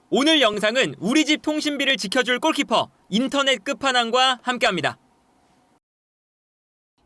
오늘 영상은 우리 집 통신비를 지켜줄 골키퍼 인터넷 끝판왕과 함께합니다.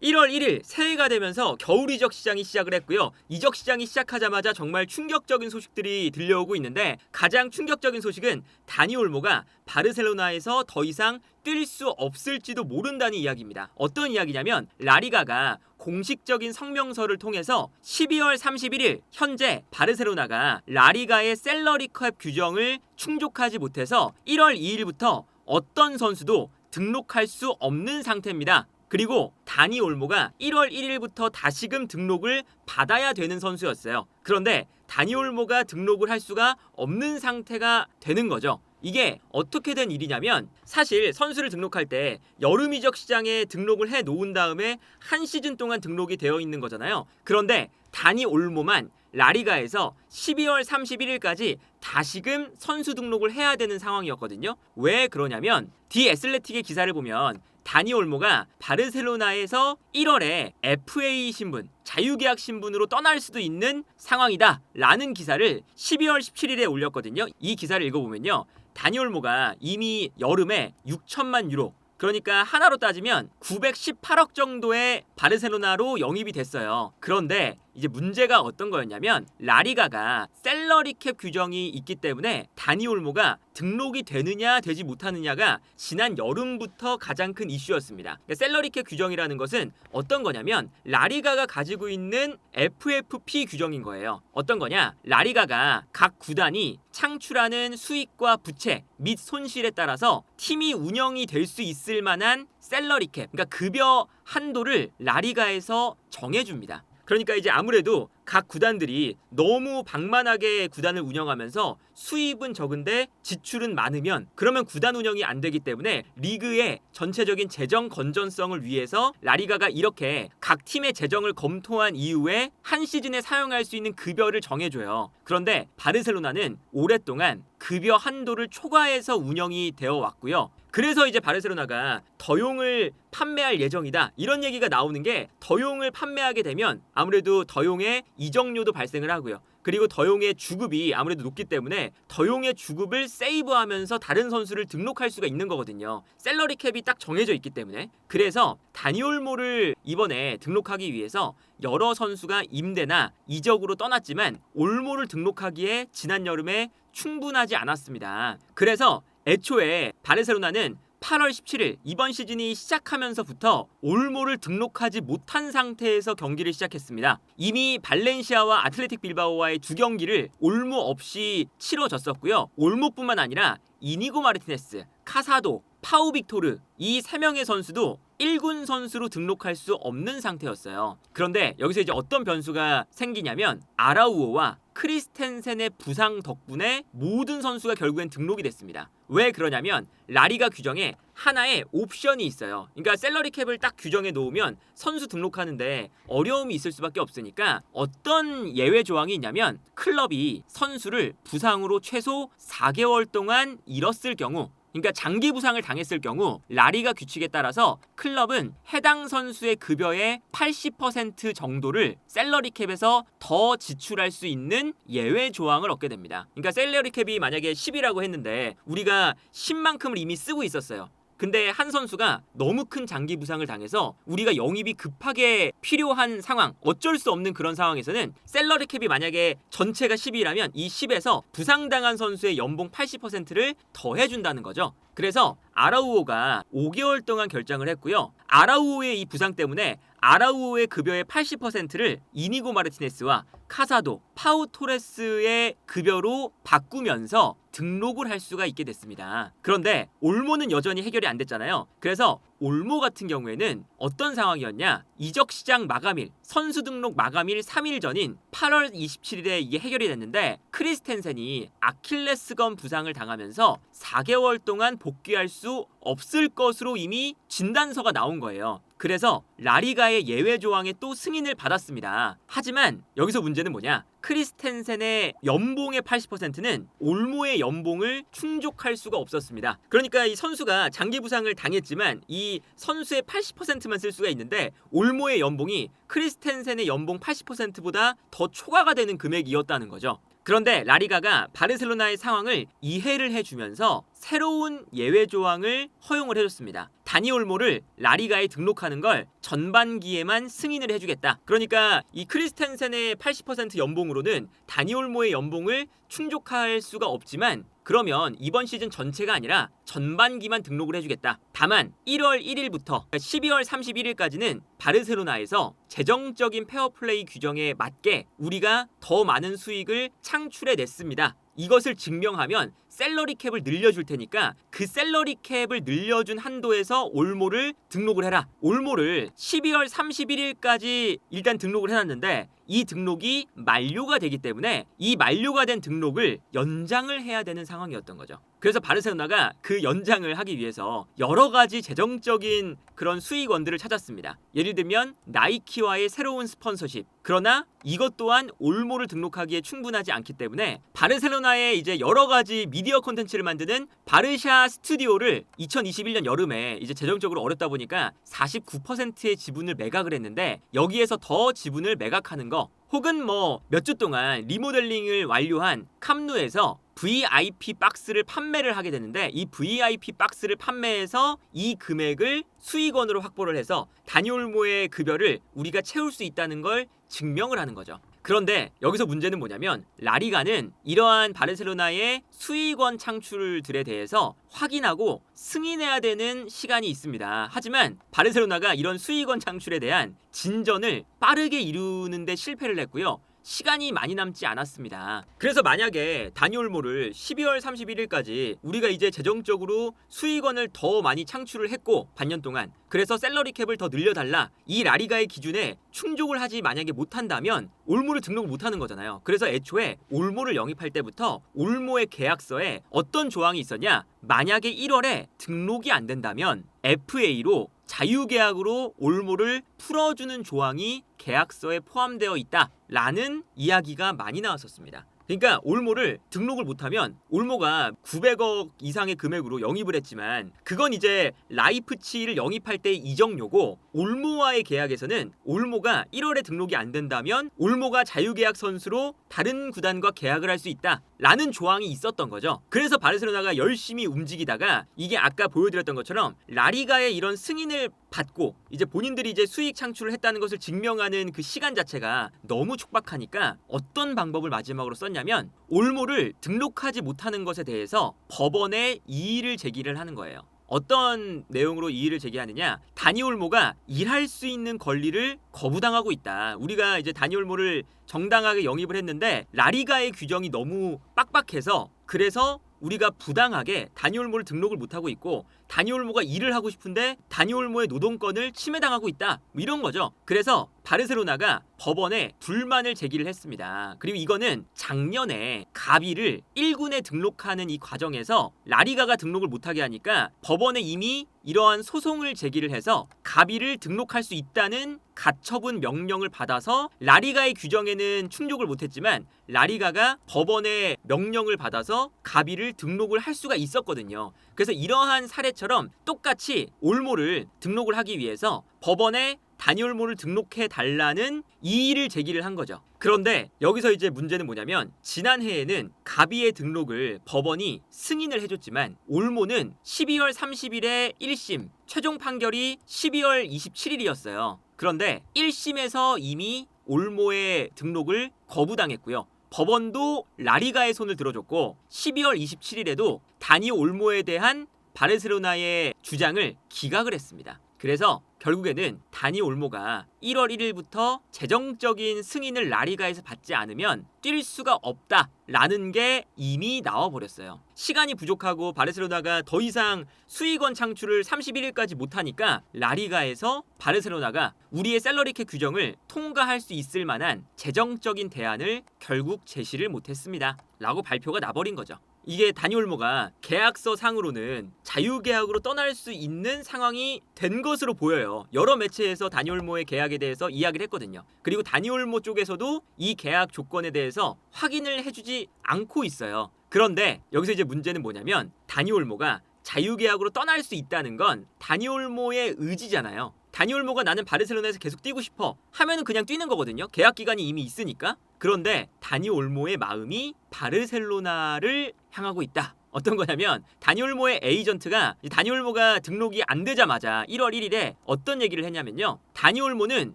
1월 1일 새해가 되면서 겨울 이적 시장이 시작을 했고요. 이적 시장이 시작하자마자 정말 충격적인 소식들이 들려오고 있는데 가장 충격적인 소식은 다니 올모가 바르셀로나에서 더 이상 뛸 수 없을지도 모른다는 이야기입니다. 어떤 이야기냐면 라리가가 공식적인 성명서를 통해서 12월 31일 현재 바르셀로나가 라리가의 셀러리캡 규정을 충족하지 못해서 1월 2일부터 어떤 선수도 등록할 수 없는 상태입니다. 그리고 다니 올모가 1월 1일부터 다시금 등록을 받아야 되는 선수였어요. 그런데 다니 올모가 등록을 할 수가 없는 상태가 되는 거죠. 이게 어떻게 된 일이냐면 사실 선수를 등록할 때 여름 이적 시장에 등록을 해 놓은 다음에 한 시즌 동안 등록이 되어 있는 거잖아요. 그런데 다니 올모만 라리가에서 12월 31일까지 다시금 선수 등록을 해야 되는 상황이었거든요. 왜 그러냐면 디 애슬레틱의 기사를 보면 다니 올모가 바르셀로나에서 1월에 FA 신분, 자유계약 신분으로 떠날 수도 있는 상황이다 라는 기사를 12월 17일에 올렸거든요. 이 기사를 읽어보면요, 다니 올모가 이미 여름에 6천만 유로, 그러니까 하나로 따지면 918억 정도의 바르셀로나로 영입이 됐어요. 그런데 이제 문제가 어떤 거였냐면 라리가가 셀러리캡 규정이 있기 때문에 다니 올모가 등록이 되느냐 되지 못하느냐가 지난 여름부터 가장 큰 이슈였습니다. 그러니까 셀러리캡 규정이라는 것은 어떤 거냐면 라리가가 가지고 있는 FFP 규정인 거예요. 어떤 거냐? 라리가가 각 구단이 창출하는 수익과 부채 및 손실에 따라서 팀이 운영이 될 수 있을 만한 셀러리캡, 그러니까 급여 한도를 라리가에서 정해줍니다. 그러니까 이제 아무래도 각 구단들이 너무 방만하게 구단을 운영하면서 수입은 적은데 지출은 많으면 그러면 구단 운영이 안 되기 때문에 리그의 전체적인 재정 건전성을 위해서 라리가가 이렇게 각 팀의 재정을 검토한 이후에 한 시즌에 사용할 수 있는 급여를 정해줘요. 그런데 바르셀로나는 오랫동안 급여 한도를 초과해서 운영이 되어 왔고요. 그래서 이제 바르셀로나가 더용을 판매할 예정이다 이런 얘기가 나오는 게, 더용을 판매하게 되면 아무래도 더용의 이적료도 발생을 하고요. 그리고 더용의 주급이 아무래도 높기 때문에 더용의 주급을 세이브하면서 다른 선수를 등록할 수가 있는 거거든요. 셀러리 캡이 딱 정해져 있기 때문에. 그래서 다니 올모를 이번에 등록하기 위해서 여러 선수가 임대나 이적으로 떠났지만 올모를 등록하기에 지난 여름에 충분하지 않았습니다. 그래서 애초에 바르셀로나는 8월 17일 이번 시즌이 시작하면서부터 올모를 등록하지 못한 상태에서 경기를 시작했습니다. 이미 발렌시아와 아틀레틱 빌바오와의 두 경기를 올모 없이 치러졌었고요. 올모뿐만 아니라 이니고 마르티네스, 카사도, 파우 빅토르 이 3명의 선수도 1군 선수로 등록할 수 없는 상태였어요. 그런데 여기서 이제 어떤 변수가 생기냐면 아라우오와 크리스텐센의 부상 덕분에 모든 선수가 결국엔 등록이 됐습니다. 왜 그러냐면 라리가 규정에 하나의 옵션이 있어요. 그러니까 셀러리 캡을 딱 규정해 놓으면 선수 등록하는데 어려움이 있을 수밖에 없으니까 어떤 예외 조항이 있냐면 클럽이 선수를 부상으로 최소 4개월 동안 잃었을 경우, 그러니까 장기 부상을 당했을 경우 라리가 규칙에 따라서 클럽은 해당 선수의 급여의 80% 정도를 셀러리 캡에서 더 지출할 수 있는 예외 조항을 얻게 됩니다. 그러니까 셀러리 캡이 만약에 10이라고 했는데 우리가 10만큼을 이미 쓰고 있었어요. 근데 한 선수가 너무 큰 장기 부상을 당해서 우리가 영입이 급하게 필요한 상황, 어쩔 수 없는 그런 상황에서는 셀러리 캡이 만약에 전체가 10이라면 이 10에서 부상당한 선수의 연봉 80%를 더해준다는 거죠. 그래서 아라우오가 5개월 동안 결장을 했고요. 아라우오의 이 부상 때문에 아라우오의 급여의 80%를 이니고 마르티네스와 카사도, 파우 토레스의 급여로 바꾸면서 등록을 할 수가 있게 됐습니다. 그런데 올모는 여전히 해결이 안 됐잖아요. 그래서 올모 같은 경우에는 어떤 상황이었냐? 이적 시장 마감일, 선수 등록 마감일 3일 전인 8월 27일에 이게 해결이 됐는데 크리스텐센이 아킬레스건 부상을 당하면서 4개월 동안 복귀할 수 없을 것으로 이미 진단서가 나온 거예요. 그래서 라리가의 예외 조항에 또 승인을 받았습니다. 하지만 여기서 문제는 뭐냐? 크리스텐센의 연봉의 80%는 올모의 연봉을 충족할 수가 없었습니다. 그러니까 이 선수가 장기 부상을 당했지만 이 선수의 80%만 쓸 수가 있는데 올모의 연봉이 크리스텐센의 연봉 80%보다 더 초과가 되는 금액이었다는 거죠. 그런데 라리가가 바르셀로나의 상황을 이해를 해주면서 새로운 예외 조항을 허용을 해줬습니다. 다니 올모를 라리가에 등록하는 걸 전반기에만 승인을 해주겠다. 그러니까 이 크리스텐센의 80% 연봉으로는 다니 올모의 연봉을 충족할 수가 없지만 그러면 이번 시즌 전체가 아니라 전반기만 등록을 해주겠다. 다만 1월 1일부터 12월 31일까지는 바르셀로나에서 재정적인 페어플레이 규정에 맞게 우리가 더 많은 수익을 창출해냈습니다. 이것을 증명하면 셀러리 캡을 늘려줄 테니까 그 셀러리 캡을 늘려준 한도에서 올모를 등록을 해라. 올모를 12월 31일까지 일단 등록을 해놨는데 이 등록이 만료가 되기 때문에 이 만료가 된 등록을 연장을 해야 되는 상황이었던 거죠. 그래서 바르셀로나가 그 연장을 하기 위해서 여러 가지 재정적인 그런 수익원들을 찾았습니다. 예를 들면 나이키와의 새로운 스폰서십. 그러나 이것 또한 올모를 등록하기에 충분하지 않기 때문에 바르셀로나의 이제 여러 가지 미디어 콘텐츠를 만드는 바르샤 스튜디오를 2021년 여름에 이제 재정적으로 어렵다 보니까 49%의 지분을 매각을 했는데 여기에서 더 지분을 매각하는 거 혹은 뭐 몇 주 동안 리모델링을 완료한 캄누에서 VIP 박스를 판매를 하게 되는데 이 VIP 박스를 판매해서 이 금액을 수익원으로 확보를 해서 다니 올모의 급여를 우리가 채울 수 있다는 걸 증명을 하는 거죠. 그런데 여기서 문제는 뭐냐면 라리가는 이러한 바르셀로나의 수익원 창출들에 대해서 확인하고 승인해야 되는 시간이 있습니다. 하지만 바르셀로나가 이런 수익원 창출에 대한 진전을 빠르게 이루는 데 실패를 했고요. 시간이 많이 남지 않았습니다. 그래서 만약에 다니 올모를 12월 31일까지 우리가 이제 재정적으로 수익원을 더 많이 창출을 했고 반년 동안 그래서 셀러리 캡을 더 늘려달라 이 라리가의 기준에 충족을 하지 만약에 못한다면 올모를 등록을 못하는 거잖아요. 그래서 애초에 올모를 영입할 때부터 올모의 계약서에 어떤 조항이 있었냐, 만약에 1월에 등록이 안 된다면 FA로 자유계약으로 올모를 풀어주는 조항이 계약서에 포함되어 있다라는 이야기가 많이 나왔었습니다. 그러니까 올모를 등록을 못하면 올모가 900억 이상의 금액으로 영입을 했지만 그건 이제 라이프치히를 영입할 때의 이적료고 올모와의 계약에서는 올모가 1월에 등록이 안 된다면 올모가 자유계약 선수로 다른 구단과 계약을 할 수 있다라는 조항이 있었던 거죠. 그래서 바르셀로나가 열심히 움직이다가 이게 아까 보여드렸던 것처럼 라리가의 이런 승인을 받고 이제 본인들이 이제 수익 창출을 했다는 것을 증명하는 그 시간 자체가 너무 촉박하니까 어떤 방법을 마지막으로 썼냐면 올모를 등록하지 못하는 것에 대해서 법원에 이의를 제기를 하는 거예요. 어떤 내용으로 이의를 제기하느냐, 다니 올모가 일할 수 있는 권리를 거부당하고 있다. 우리가 이제 다니 올모를 정당하게 영입을 했는데 라리가의 규정이 너무 빡빡해서 그래서 우리가 부당하게 다니 올모를 등록을 못하고 있고 다니 올모가 일을 하고 싶은데 다니 올모의 노동권을 침해당하고 있다. 뭐 이런 거죠. 그래서 바르셀로나가 법원에 불만을 제기를 했습니다. 그리고 이거는 작년에 가비를 1군에 등록하는 이 과정에서 라리가가 등록을 못하게 하니까 법원에 이미 이러한 소송을 제기를 해서 가비를 등록할 수 있다는 가처분 명령을 받아서 라리가의 규정에는 충족을 못했지만 라리가가 법원의 명령을 받아서 가비를 등록을 할 수가 있었거든요. 그래서 이러한 사례처럼 똑같이 올모를 등록을 하기 위해서 법원에 다니 올모를 등록해 달라는 이의를 제기를 한 거죠. 그런데 여기서 이제 문제는 뭐냐면 지난해에는 가비의 등록을 법원이 승인을 해줬지만 올모는 12월 30일에 1심 최종 판결이 12월 27일이었어요. 그런데 1심에서 이미 올모의 등록을 거부당했고요. 법원도 라리가의 손을 들어줬고 12월 27일에도 다니 올모에 대한 바르셀로나의 주장을 기각을 했습니다. 그래서 결국에는 다니 올모가 1월 1일부터 재정적인 승인을 라리가에서 받지 않으면 뛸 수가 없다라는 게 이미 나와버렸어요. 시간이 부족하고 바르셀로나가 더 이상 수익원 창출을 31일까지 못하니까 라리가에서 바르셀로나가 우리의 셀러리캡 규정을 통과할 수 있을 만한 재정적인 대안을 결국 제시를 못했습니다. 라고 발표가 나버린 거죠. 이게 다니 올모가 계약서 상으로는 자유계약으로 떠날 수 있는 상황이 된 것으로 보여요. 여러 매체에서 다니 올모의 계약에 대해서 이야기를 했거든요. 그리고 다니 올모 쪽에서도 이 계약 조건에 대해서 확인을 해주지 않고 있어요. 그런데 여기서 이제 문제는 뭐냐면 다니 올모가 자유계약으로 떠날 수 있다는 건 다니 올모의 의지잖아요. 다니 올모가 나는 바르셀로나에서 계속 뛰고 싶어 하면은 그냥 뛰는 거거든요. 계약 기간이 이미 있으니까. 그런데 다니 올모의 마음이 바르셀로나를 향하고 있다. 어떤 거냐면 다니 올모의 에이전트가 다니 올모가 등록이 안 되자마자 1월 1일에 어떤 얘기를 했냐면요. 다니 올모는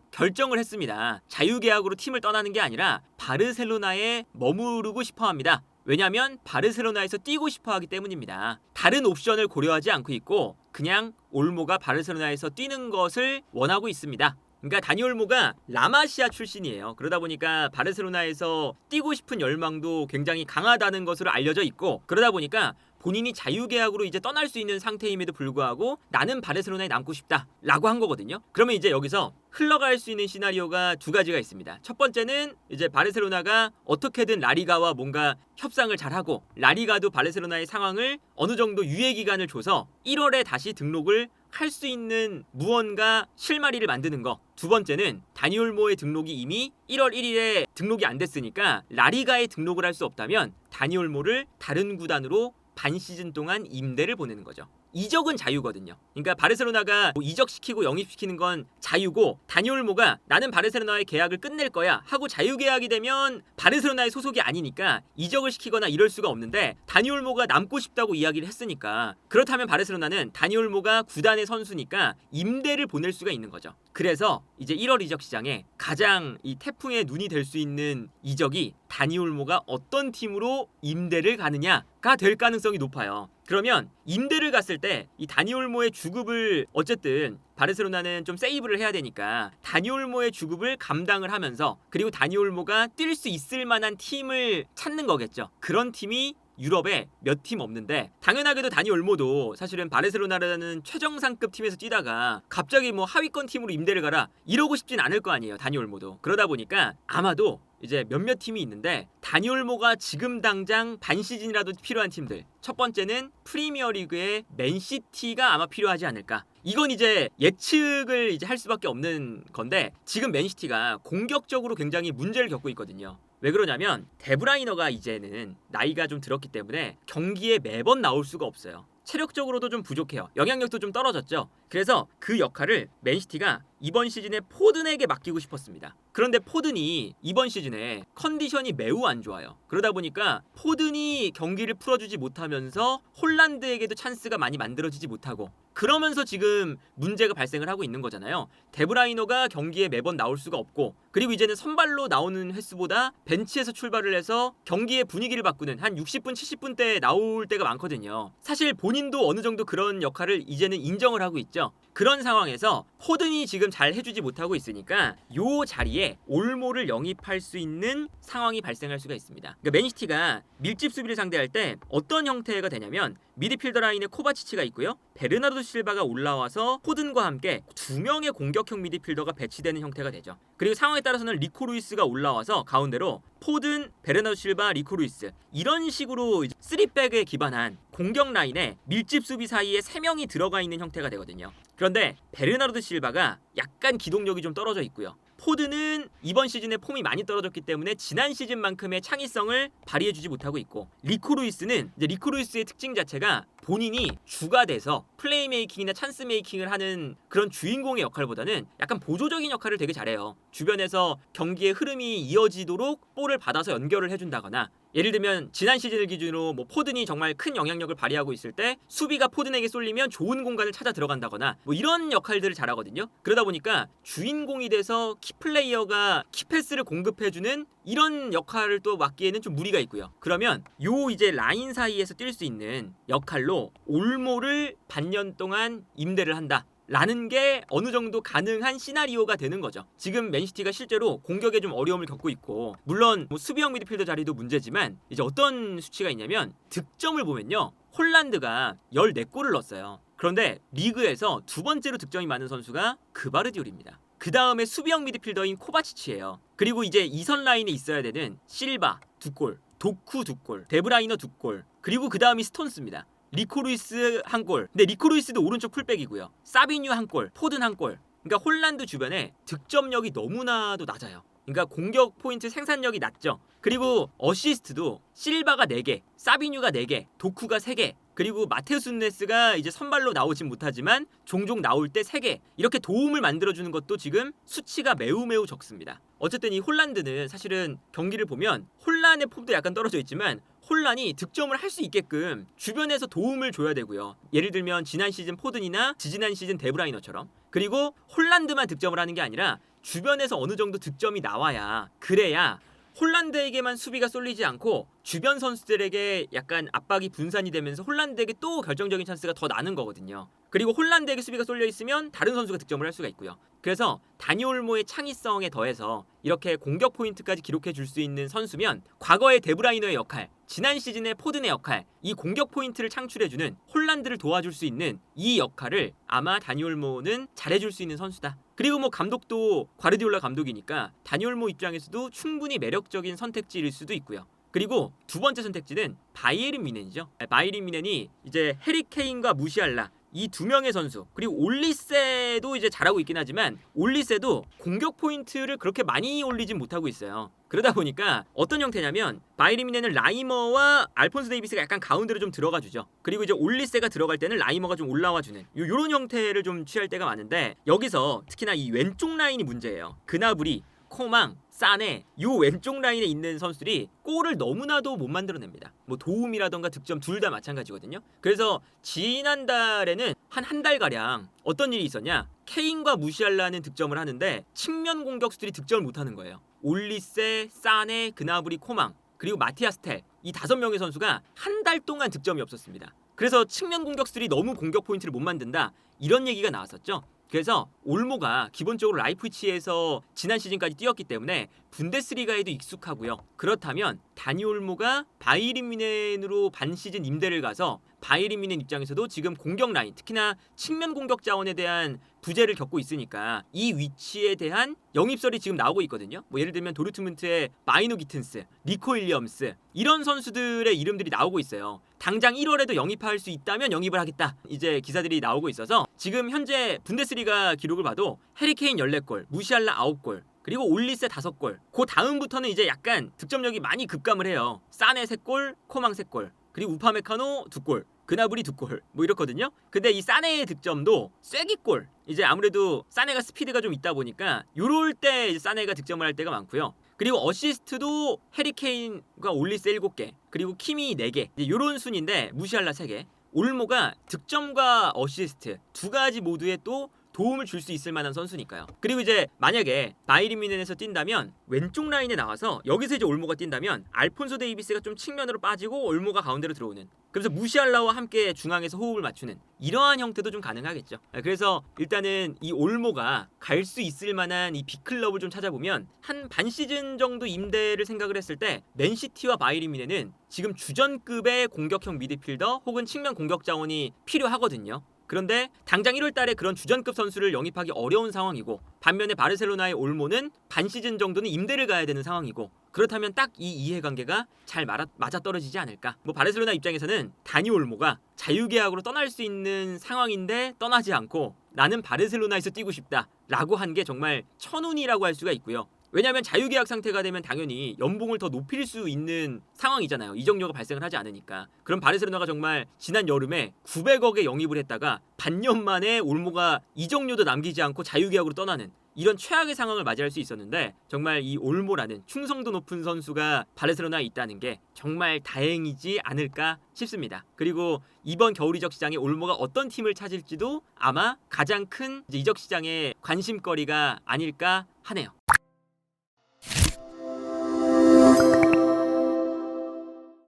결정을 했습니다. 자유계약으로 팀을 떠나는 게 아니라 바르셀로나에 머무르고 싶어 합니다. 왜냐하면 바르셀로나에서 뛰고 싶어 하기 때문입니다. 다른 옵션을 고려하지 않고 있고 그냥 올모가 바르셀로나에서 뛰는 것을 원하고 있습니다. 그러니까 다니 올모가 라마시아 출신이에요. 그러다 보니까 바르셀로나에서 뛰고 싶은 열망도 굉장히 강하다는 것으로 알려져 있고 그러다 보니까 본인이 자유계약으로 이제 떠날 수 있는 상태임에도 불구하고 나는 바르셀로나에 남고 싶다 라고 한 거거든요. 그러면 이제 여기서 흘러갈 수 있는 시나리오가 두 가지가 있습니다. 첫 번째는 이제 바르셀로나가 어떻게든 라리가와 뭔가 협상을 잘하고 라리가도 바르셀로나의 상황을 어느 정도 유예 기간을 줘서 1월에 다시 등록을 할 수 있는 무언가 실마리를 만드는 거. 두 번째는 다니 올모의 등록이 이미 1월 1일에 등록이 안 됐으니까 라리가에 등록을 할 수 없다면 다니 올모를 다른 구단으로 반 시즌 동안 임대를 보내는 거죠. 이적은 자유거든요. 그러니까 바르셀로나가 뭐 이적시키고 영입시키는 건 자유고 다니 올모가 나는 바르셀로나의 계약을 끝낼 거야 하고 자유계약이 되면 바르셀로나의 소속이 아니니까 이적을 시키거나 이럴 수가 없는데 다니 올모가 남고 싶다고 이야기를 했으니까 그렇다면 바르셀로나는 다니 올모가 구단의 선수니까 임대를 보낼 수가 있는 거죠. 그래서 이제 1월 이적 시장에 가장 이 태풍의 눈이 될 수 있는 이적이 다니 올모가 어떤 팀으로 임대를 가느냐가 될 가능성이 높아요. 그러면 임대를 갔을 때 이 다니 올모의 주급을 어쨌든 바르셀로나는 좀 세이브를 해야 되니까 다니 올모의 주급을 감당을 하면서 그리고 다니 올모가 뛸 수 있을 만한 팀을 찾는 거겠죠. 그런 팀이 유럽에 몇 팀 없는데 당연하게도 다니 올모도 사실은 바르셀로나라는 최정상급 팀에서 뛰다가 갑자기 뭐 하위권 팀으로 임대를 가라 이러고 싶진 않을 거 아니에요. 다니 올모도. 그러다 보니까 아마도 이제 몇몇 팀이 있는데 다니 올모가 지금 당장 반 시즌이라도 필요한 팀들. 첫 번째는 프리미어리그의 맨시티가 아마 필요하지 않을까. 이건 이제 예측을 이제 할 수밖에 없는 건데 지금 맨시티가 공격적으로 굉장히 문제를 겪고 있거든요. 왜 그러냐면 데브라이너가 이제는 나이가 좀 들었기 때문에 경기에 매번 나올 수가 없어요. 체력적으로도 좀 부족해요. 영향력도 좀 떨어졌죠. 그래서 그 역할을 맨시티가 이번 시즌에 포든에게 맡기고 싶었습니다. 그런데 포든이 이번 시즌에 컨디션이 매우 안 좋아요. 그러다 보니까 포든이 경기를 풀어주지 못하면서 홀란드에게도 찬스가 많이 만들어지지 못하고 그러면서 지금 문제가 발생을 하고 있는 거잖아요. 데브라이너가 경기에 매번 나올 수가 없고 그리고 이제는 선발로 나오는 횟수보다 벤치에서 출발을 해서 경기의 분위기를 바꾸는 한 60분, 70분 대 나올 때가 많거든요. 사실 본인도 어느 정도 그런 역할을 이제는 인정을 하고 있죠. 그런 상황에서 포든이 지금 잘 해주지 못하고 있으니까 요 자리에 올모를 영입할 수 있는 상황이 발생할 수가 있습니다. 그러니까 맨시티가 밀집 수비를 상대할 때 어떤 형태가 되냐면 미드필더 라인에 코바치치가 있고요. 베르나르도 실바가 올라와서 포든과 함께 두 명의 공격형 미드필더가 배치되는 형태가 되죠. 그리고 상황에 따라서는 리코 루이스가 올라와서 가운데로 포든, 베르나르도 실바, 리코 루이스 이런 식으로 3백에 기반한 공격 라인에 밀집 수비 사이에 3명이 들어가 있는 형태가 되거든요. 그런데 베르나르도 실바가 약간 기동력이 좀 떨어져 있고요. 포드는 이번 시즌에 폼이 많이 떨어졌기 때문에 지난 시즌만큼의 창의성을 발휘해주지 못하고 있고 리코 루이스는 이제 리코 루이스의 특징 자체가 본인이 주가 돼서 플레이메이킹이나 찬스 메이킹을 하는 그런 주인공의 역할보다는 약간 보조적인 역할을 되게 잘해요. 주변에서 경기의 흐름이 이어지도록 볼을 받아서 연결을 해준다거나 예를 들면 지난 시즌을 기준으로 뭐 포든이 정말 큰 영향력을 발휘하고 있을 때 수비가 포든에게 쏠리면 좋은 공간을 찾아 들어간다거나 뭐 이런 역할들을 잘하거든요. 그러다 보니까 주인공이 돼서 키플레이어가 키패스를 공급해주는 이런 역할을 또 맡기에는 좀 무리가 있고요. 그러면 요 이제 라인 사이에서 뛸 수 있는 역할로 올모를 반년 동안 임대를 한다. 라는 게 어느 정도 가능한 시나리오가 되는 거죠. 지금 맨시티가 실제로 공격에 좀 어려움을 겪고 있고 물론 뭐 수비형 미드필더 자리도 문제지만 이제 어떤 수치가 있냐면 득점을 보면요. 홀란드가 14골을 넣었어요. 그런데 리그에서 두 번째로 득점이 많은 선수가 그바르디올입니다. 그 다음에 수비형 미드필더인 코바치치예요. 그리고 이제 2선 라인에 있어야 되는 실바 2골, 도쿠 2골, 데브라이너 2골, 그리고 그 다음이 스톤스입니다. 리코 루이스 1골. 근데 리코 루이스도 오른쪽 풀백이고요. 사비뉴 1골, 포든 1골. 그러니까 홀란드 주변에 득점력이 너무나도 낮아요. 그러니까 공격 포인트 생산력이 낮죠. 그리고 어시스트도 실바가 4개, 사비뉴가 4개, 도쿠가 3개. 그리고 마테우스 누네스가 이제 선발로 나오진 못하지만 종종 나올 때 3개 이렇게 도움을 만들어주는 것도 지금 수치가 매우 적습니다. 어쨌든 이 홀란드는 사실은 경기를 보면 홀란의 폼도 약간 떨어져 있지만 홀란이 득점을 할 수 있게끔 주변에서 도움을 줘야 되고요. 예를 들면 지난 시즌 포든이나 지지난 시즌 데브라이너처럼. 그리고 홀란드만 득점을 하는 게 아니라 주변에서 어느 정도 득점이 나와야 그래야 홀란드에게만 수비가 쏠리지 않고 주변 선수들에게 약간 압박이 분산이 되면서 홀란드에게 또 결정적인 찬스가 더 나는 거거든요. 그리고 홀란드에게 수비가 쏠려 있으면 다른 선수가 득점을 할 수가 있고요. 그래서 다니 올모의 창의성에 더해서 이렇게 공격 포인트까지 기록해 줄 수 있는 선수면 과거의 데브라이너의 역할, 지난 시즌의 포든의 역할, 이 공격 포인트를 창출해주는 홀란드를 도와줄 수 있는 이 역할을 아마 다니 올모는 잘해줄 수 있는 선수다. 그리고 뭐 감독도 과르디올라 감독이니까 다니 올모 입장에서도 충분히 매력적인 선택지일 수도 있고요. 그리고 두 번째 선택지는 바이에른 뮌헨이죠. 바이에른 뮌헨이 이제 해리 케인과 무시알라 이 2명의 선수, 그리고 올리세도 이제 잘하고 있긴 하지만 올리세도 공격 포인트를 그렇게 많이 올리진 못하고 있어요. 그러다 보니까 어떤 형태냐면 바이에른 뮌헨은 라이머와 알폰소 데이비스가 약간 가운데로 좀 들어가 주죠. 그리고 이제 올리세가 들어갈 때는 라이머가 좀 올라와 주는 요런 형태를 좀 취할 때가 많은데, 여기서 특히나 이 왼쪽 라인이 문제예요. 그나브리, 코망, 사네 요 왼쪽 라인에 있는 선수들이 골을 너무나도 못 만들어냅니다. 뭐 도움이라던가 득점 둘 다 마찬가지거든요. 그래서 지난달에는 한 달가량 어떤 일이 있었냐, 케인과 무시알라는 득점을 하는데 측면 공격수들이 득점을 못하는 거예요. 올리세, 사네, 그나브리, 코망 그리고 마티아스 텔 이 5명의 선수가 한 달 동안 득점이 없었습니다. 그래서 측면 공격수들이 너무 공격 포인트를 못 만든다 이런 얘기가 나왔었죠. 그래서 올모가 기본적으로 라이프치히에서 지난 시즌까지 뛰었기 때문에 분데스리가에도 익숙하고요. 그렇다면 다니 올모가 바이에른 뮌헨으로 반 시즌 임대를 가서 바이에른 뮌헨 입장에서도 지금 공격 라인, 특히나 측면 공격 자원에 대한 부재를 겪고 있으니까 이 위치에 대한 영입설이 지금 나오고 있거든요. 뭐 예를 들면 도르트문트의 마이노 기튼스, 니코 윌리엄스 이런 선수들의 이름들이 나오고 있어요. 당장 1월에도 영입할 수 있다면 영입을 하겠다. 이제 기사들이 나오고 있어서 지금 현재 분데스리가 기록을 봐도 해리 케인 14골, 무시알라 9골, 그리고 올리세 5골. 그 다음부터는 이제 약간 득점력이 많이 급감을 해요. 사네 3골, 코망 3골, 그리고 우파메카노 2골, 그나브리 2골 뭐 이렇거든요. 근데 이 사네의 득점도 쐐기골. 이제 아무래도 사네가 스피드가 좀 있다 보니까 요럴 때 이제 사네가 득점을 할 때가 많고요. 그리고 어시스트도 해리 케인과 올리세 7개, 그리고 키미 4개. 이제 요런 순인데 무시알라 3개. 올모가 득점과 어시스트 두 가지 모두에 또 도움을 줄 수 있을 만한 선수니까요. 그리고 이제 만약에 바이에른 뮌헨에서 뛴다면 왼쪽 라인에 나와서 여기서 이제 올모가 뛴다면 알폰소 데이비스가 좀 측면으로 빠지고 올모가 가운데로 들어오는, 그래서 무시알라와 함께 중앙에서 호흡을 맞추는 이러한 형태도 좀 가능하겠죠. 그래서 일단은 이 올모가 갈 수 있을 만한 이 빅클럽을 좀 찾아보면 한 반 시즌 정도 임대를 생각을 했을 때 맨시티와 바이에른 뮌헨은 지금 주전급의 공격형 미드필더 혹은 측면 공격 자원이 필요하거든요. 그런데 당장 1월 달에 그런 주전급 선수를 영입하기 어려운 상황이고, 반면에 바르셀로나의 올모는 반 시즌 정도는 임대를 가야 되는 상황이고, 그렇다면 딱 이 이해관계가 잘 맞아떨어지지 않을까. 뭐 바르셀로나 입장에서는 다니 올모가 자유계약으로 떠날 수 있는 상황인데 떠나지 않고 나는 바르셀로나에서 뛰고 싶다 라고 한 게 정말 천운이라고 할 수가 있고요. 왜냐하면 자유계약 상태가 되면 당연히 연봉을 더 높일 수 있는 상황이잖아요. 이적료가 발생을 하지 않으니까. 그럼 바르셀로나가 정말 지난 여름에 900억에 영입을 했다가 반년 만에 올모가 이적료도 남기지 않고 자유계약으로 떠나는 이런 최악의 상황을 맞이할 수 있었는데, 정말 이 올모라는 충성도 높은 선수가 바르셀로나에 있다는 게 정말 다행이지 않을까 싶습니다. 그리고 이번 겨울 이적 시장에 올모가 어떤 팀을 찾을지도 아마 가장 큰 이적 시장의 관심거리가 아닐까 하네요.